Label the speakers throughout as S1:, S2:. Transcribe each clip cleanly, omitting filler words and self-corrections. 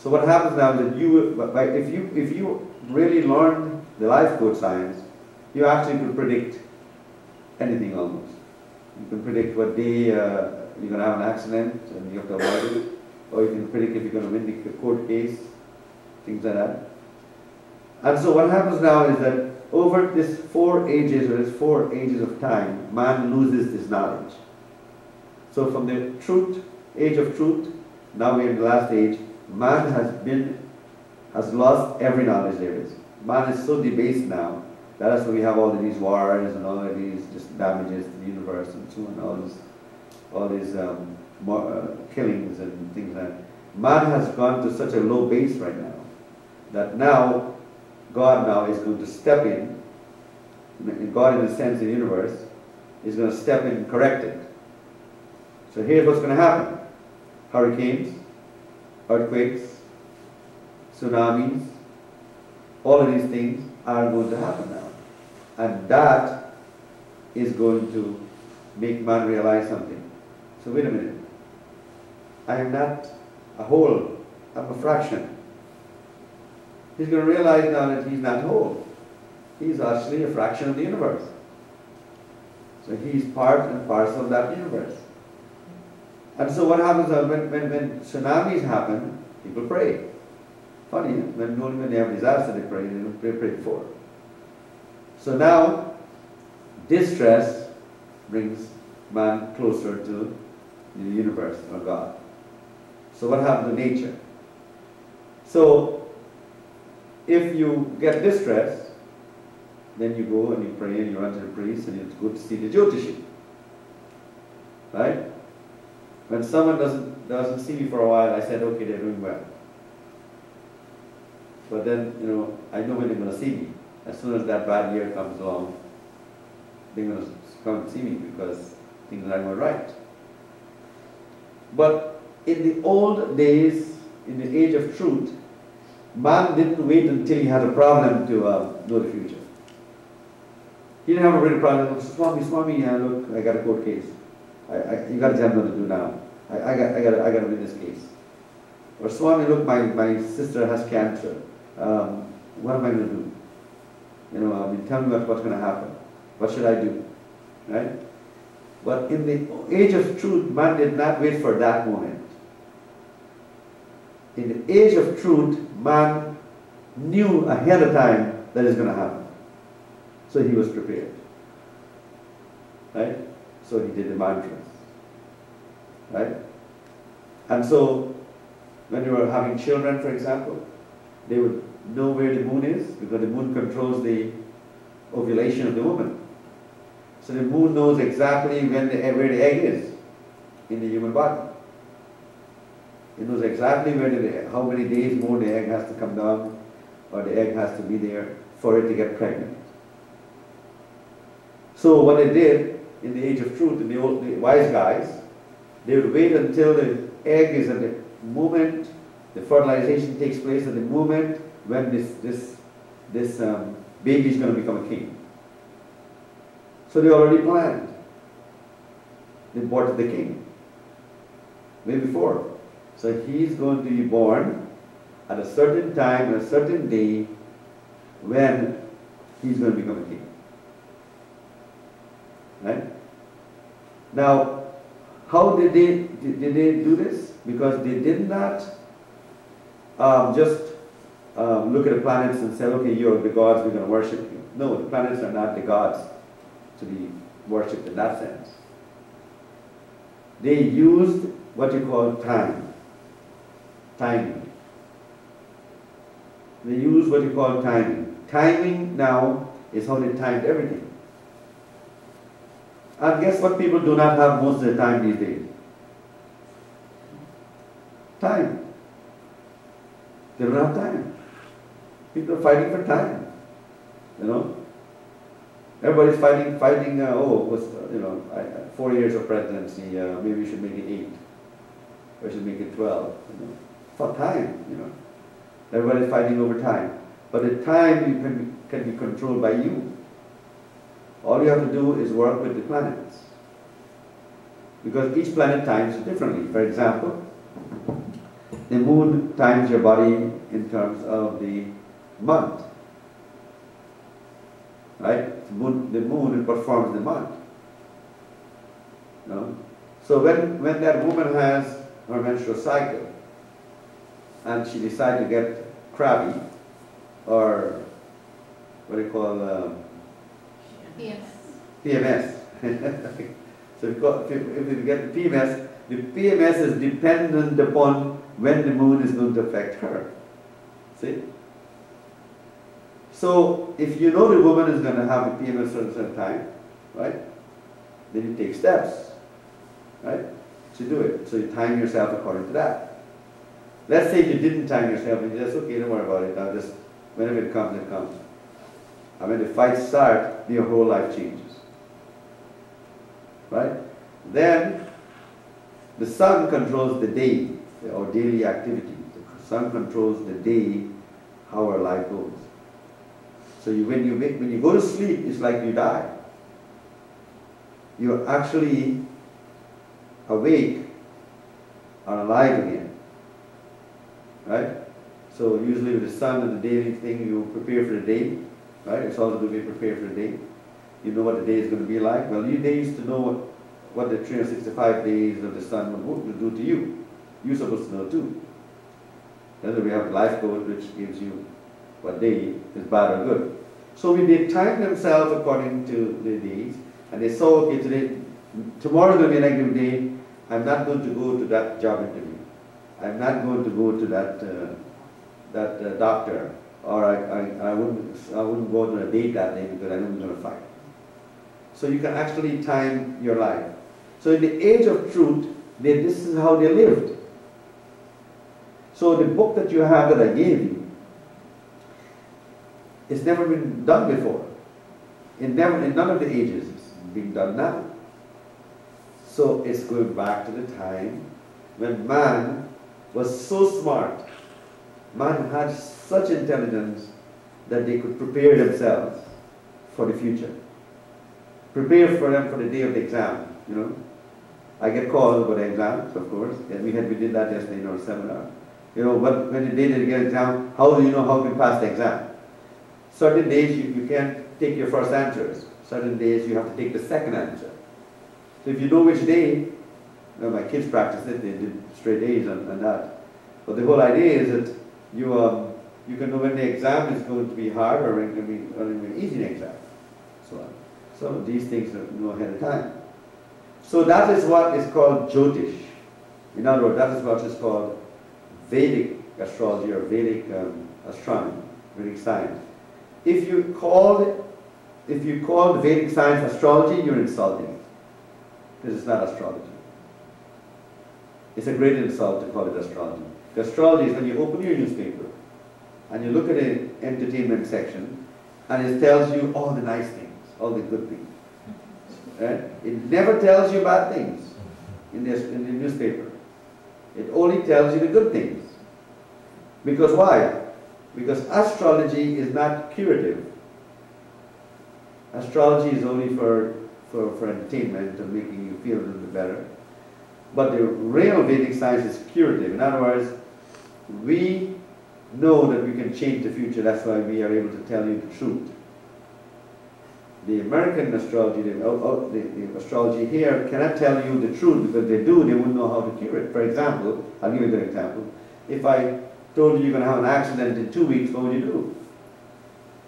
S1: So what happens now is that if you really learn the life coach science, you actually could predict anything almost. You can predict what day you're going to have an accident and you have to avoid it, or you can predict if you're going to win the court case, things like that. And so what happens now is that over this 4 ages, or this 4 ages of time, man loses this knowledge. So from the age of truth, now we're in the last age, man has lost every knowledge there is. Man is so debased now, that's why we have all of these wars and all of these just damages to the universe and so on, all these killings and things like that. Man has gone to such a low base right now, that now, God now is going to step in, God in the sense of the universe, is going to step in and correct it. So here's what's going to happen. Hurricanes, earthquakes, tsunamis, all of these things are going to happen now. And that is going to make man realize something. So wait a minute. I am not a whole, I'm a fraction. He's going to realize now that he's not whole. He's actually a fraction of the universe. So he's part and parcel of that universe. And so what happens when tsunamis happen, people pray. Funny, only when they have disaster they pray, they don't pray before. So now, distress brings man closer to the universe or God. So what happens to nature? So, if you get distress, then you go and you pray and you run to the priest and you go to see the Jyotishi. Right? When someone doesn't see me for a while, I said, okay, they're doing well. But then, I know when they're going to see me. As soon as that bad year comes along, they're going to come and see me because things are going right. But in the old days, in the age of truth, man didn't wait until he had a problem to know the future. He didn't have a real problem. Swami, look, I got a court case. You got to tell me what to do now. I got to win this case. Or Swami, look, my sister has cancer. What am I going to do? Tell me what's going to happen. What should I do? Right? But in the age of truth, man did not wait for that moment. In the age of truth, man knew ahead of time that it's going to happen. So he was prepared. Right? So he did the mantras. Right? And so, when you were having children, for example, they would know where the moon is, because the moon controls the ovulation of the woman. So the moon knows exactly where the egg is in the human body. It knows exactly how many days more the egg has to come down, or the egg has to be there for it to get pregnant. So what they did in the age of truth, the wise guys, they would wait until the egg is at the moment, the fertilization takes place at the moment when this baby is going to become a king. So they already planned. They brought the king way before. So he's going to be born at a certain time, a certain day, when he's going to become a king. Right? Now, how did they do this? Because they did not just look at the planets and say, okay, you're the gods, we're going to worship you. No, the planets are not the gods to be worshipped in that sense. They used what you call timing. They use what you call timing. Timing now is how they timed everything. And guess what people do not have most of the time these days? Time. They don't have time. People are fighting for time. Everybody's fighting, 4 years of presidency, maybe we should make it 8. Or we should make it 12. For time, Everybody's fighting over time. But the time can be controlled by you. All you have to do is work with the planets. Because each planet times differently. For example, The moon times your body in terms of the month. Right? The moon performs the month. No? So when that woman has her menstrual cycle and she decides to get crabby, or what do you call PMS. So if you get the PMS is dependent upon when the moon is going to affect her. See? So if you know the woman is going to have a PMS at a certain time, right? Then you take steps, right? To do it. So you time yourself according to that. Let's say you didn't time yourself and you just, okay, don't worry about it. I'll just, whenever it comes, it comes. And when the fights start, your whole life changes. Right? Then the sun controls the day, our daily activity. The sun controls the day, how our life goes. So when you go to sleep, it's like you die. You're actually awake or alive again. Right? So usually with the sun and the daily thing, you prepare for the day. Right? It's also to be prepared for the day. You know what the day is going to be like. Well, they used to know what the 365 days of the sun will do to you. You're supposed to know too. Then we have life code, which gives you what day is bad or good. So when they time themselves according to the days, and they saw, okay, tomorrow is going to be a negative day, I'm not going to go to that job interview. I'm not going to go to that doctor, or I wouldn't go to a date that day because I know I'm going to fight. So you can actually time your life. So in the age of truth, this is how they lived. So the book that you have that I gave you, it's never been done before. In none of the ages it's being done now. So it's going back to the time when man was so smart. Man had such intelligence that they could prepare themselves for the future. Prepare for them for the day of the exam, you know. I get called about the exams, of course, and we did that yesterday in our seminar. You know, but when the day they get exam, how do you know how you can pass the exam? Certain days you can't take your first answers. Certain days you have to take the second answer. So if you know which day, my kids practiced it, they did straight A's and that. But the whole idea is that you can know when the exam is going to be hard or when it can be an easy exam. So these things are know ahead of time. So that is what is called Jyotish. In other words, that is what is called Vedic astrology or Vedic astronomy, Vedic science. If you call Vedic science astrology, you're insulting it. Because it's not astrology. It's a great insult to call it astrology. The astrology is when you open your newspaper and you look at the entertainment section and it tells you all the nice things, all the good things. Right? It never tells you bad things in the newspaper. It only tells you the good things. Because why? Because astrology is not curative. Astrology is only for entertainment and making you feel a little bit better. But the real Vedic science is curative. In other words, we know that we can change the future. That's why we are able to tell you the truth. The American astrology, the astrology here cannot tell you the truth because they wouldn't know how to cure it. For example, I'll give you a good example. If I told you you're going to have an accident in 2 weeks, what would you do?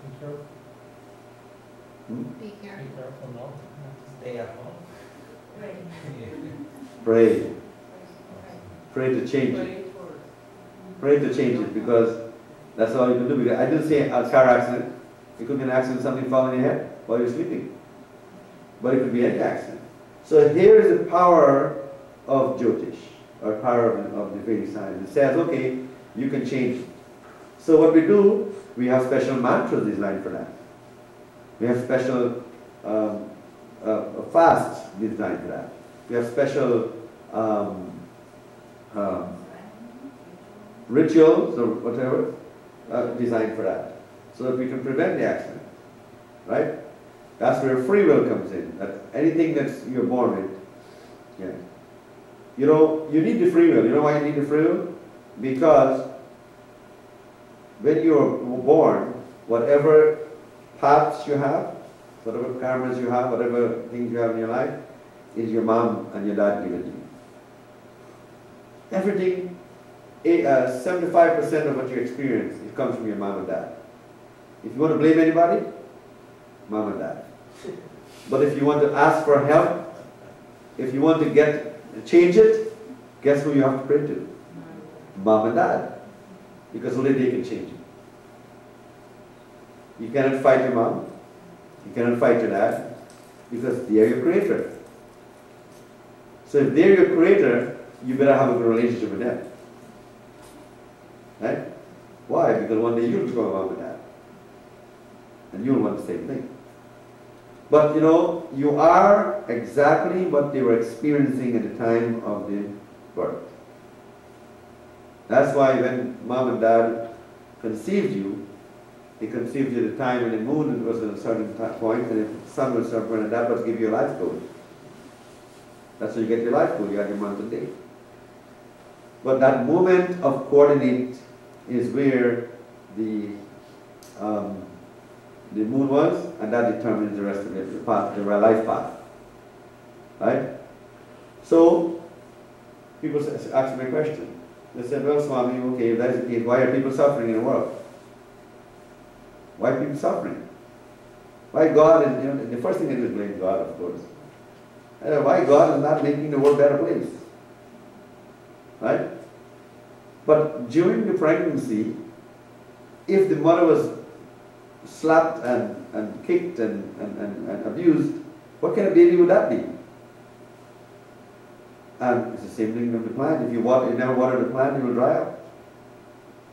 S2: Be careful.
S3: Be careful.
S2: Be careful not to stay at home.
S1: Pray. Pray to change it. Pray to change it because that's all you can do. Because I didn't say a car accident. It could be an accident, something falling in your head while you're sleeping. But it could be any accident. So here is the power of Jyotish, or power of the Vedic science. It says, okay, you can change it. So what we do, we have special mantras designed for that. We have special fasts designed for that. We have special rituals or whatever designed for that, so that we can prevent the accident. Right? That's where free will comes in. That anything that you're born with, yeah. You know, you need the free will. You know why you need the free will? Because when you are born, whatever paths you have, whatever karmas you have, whatever things you have in your life, is your mom and your dad given you. Everything, 75% of what you experience, it comes from your mom and dad. If you want to blame anybody, mom and dad. But if you want to ask for help, if you want to change it, guess who you have to pray to? Mom and dad. Because only they can change it. You cannot fight your mom, you cannot fight your dad, because they are your creator. So if they're your creator, you better have a good relationship with them. Right? Why? Because one day you'll become a mom and dad. And you'll want the same thing. But you know, you are exactly what they were experiencing at the time of the birth. That's why when mom and dad conceived you, they conceived you at a time when the moon was at a certain point, and if the sun was at a certain point, and that was give you a life code. That's how you get your life code, you have your month and day. But that moment of coordinate is where the moon was, and that determines the rest of it, the path, the life path. Right? So, people ask me a question. They said, well, Swami, okay, if that's the case, why are people suffering in the world? Why are people suffering? Why God is, you know, the first thing they do is blame God, of course. Why God is not making the world a better place? Right? But during the pregnancy, if the mother was slapped and kicked and abused, what kind of baby would that be? And it's the same thing with the plant. If you never water the plant, it will dry up.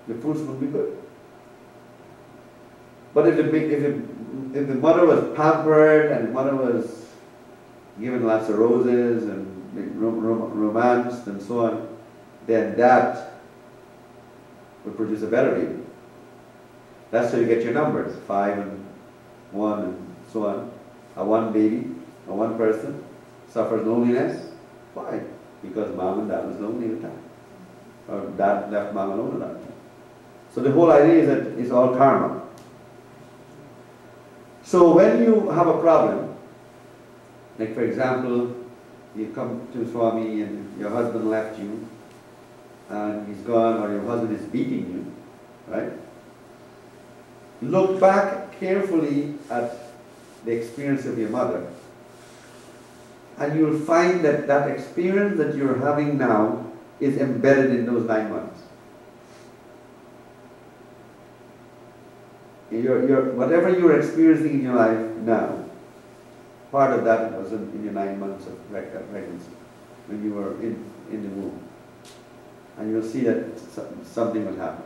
S1: The fruits will be good. But if the mother was pampered and the mother was given lots of roses and romanced and so on, then that will produce a better baby. That's how you get your numbers, 5 and 1 and so on. A one baby, a one person suffers loneliness. Why? Because mom and dad was lonely at the time. Or dad left mom alone at that time. So the whole idea is that it's all karma. So when you have a problem, like for example, you come to Swami and your husband left you and he's gone, or your husband is beating you, right? Look back carefully at the experience of your mother, and you'll find that that experience that you're having now is embedded in those 9 months. Whatever you're experiencing in your life now, part of that was in your 9 months of pregnancy, when you were in the womb. And you'll see that something will happen.